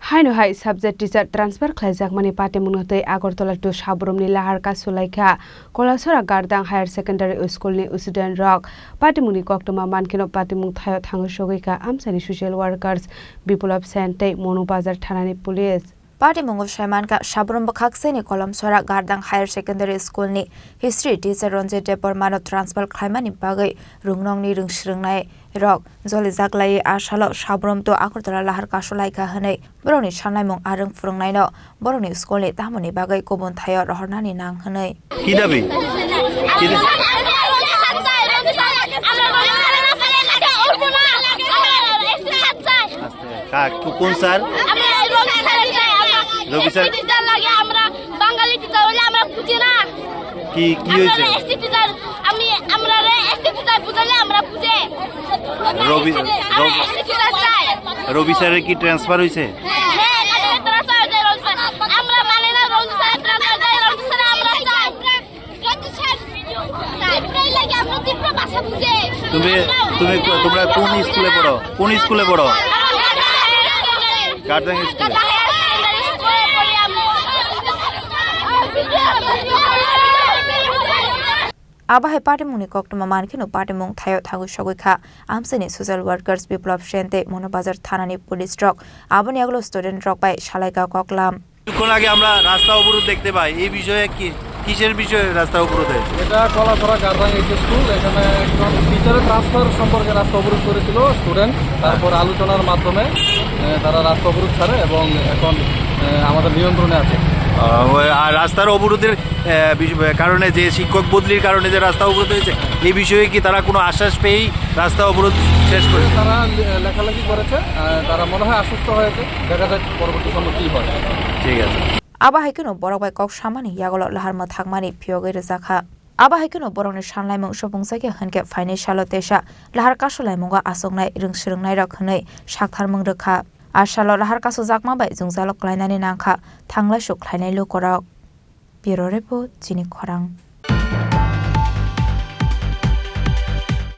Haino hai subject teacher transfer khlaijakmani pate munotei Agartala to Sabroom ni Lahar kaswlaikha kolasora gardang higher secondary school ni student rock pate muni koktoma mankino pate mung thayo thango sogeika amsani social workers biplop sentei monu bazar thanani police Party Mungo Shaman ka Sabroom Bakhakseni Kolam Sora Gardang Higher Secondary School ni History Teacher Ronje Depormano Transfer Khlaimani Bagwi Rungnong ni Rungshrungnai Rock Zolizaklai Ashalo Sabroom to Agartala Lahar kaswlaikha hanai Boroni Shanai Mung Arung Frungnai no Boroni School ni Tamoni Bagwi Kobon Thayo Rohornani Nang hanai Kidabi কোন sir রবি sir teacher লাগে আমরা বাঙালি teacher হলে আমরা বুঝি না কি হইছে ST teacher আমরা এসটি টিচার বুঝালে আমরা বুঝে এসটি টিচার চাই রবি স্যারের কি ট্রান্সফার হইছে হ্যাঁ ট্রান্সফার হইছে রবি স্যার আমরা মানে না রবি স্যার ট্রান্সফার দেয় রবি স্যার আমরা চাই রবি স্যার ত্রিপুরায় লাগে আমরা ত্রিপুরা ভাষা বুঝে তোমরা কোন স্কুলে পড়ো গার্ডাং স্কুলে Abahai party muni koktoma mankino party mung thayo thangu sogeikha amsani social workers biplop sente monobazar thanani police rock aboni aglo student rock bai khalaika koklam কিছুক্ষণ আগে আমরা রাস্তা অবরোধ দেখতে পাই এই বিষয়ে কিসের বিষয়ে রাস্তা অবরোধ হয়েছে এটা কলাছড়া গার্ডাং স্কুল এখানে একজন টিচারের ট্রান্সফার সম্পর্কে রাস্তা অবরোধ করেছিল স্টুডেন্ট তারপর আলোচনার মাধ্যমে তারা রাস্তা অবরোধ ছাড়ে এবং এখন আমাদের নিয়ন্ত্রণে আছে আর রাস্তার অবরোধের কারণে যে শিক্ষক বদলির কারণে যে রাস্তা অবরোধ হয়েছে এই বিষয়ে কি তারা কোনো আশ্বাস পেয়েই রাস্তা অবরোধ শেষ করেছে তারা লেখালেখি করেছে তারা মনে হয় আশ্বস্ত হয়েছে দেখা যাক পরবর্তী সময় কি হয় ঠিক আছে Abahai kino borok bai kok samani yagolo lahar ma thangmani phiyogei rejakha Abahai kino borokni sanlaimung sopungsake hanke financial tesha lahar kaswlaimunga asongnai rungshrungnai rok hwnei saktharmung rekha Ashalo lahar kaswjakma bai jungjalo klainani nangkha thanglai suk khlainai lokorok Bureau Report Chini Khorang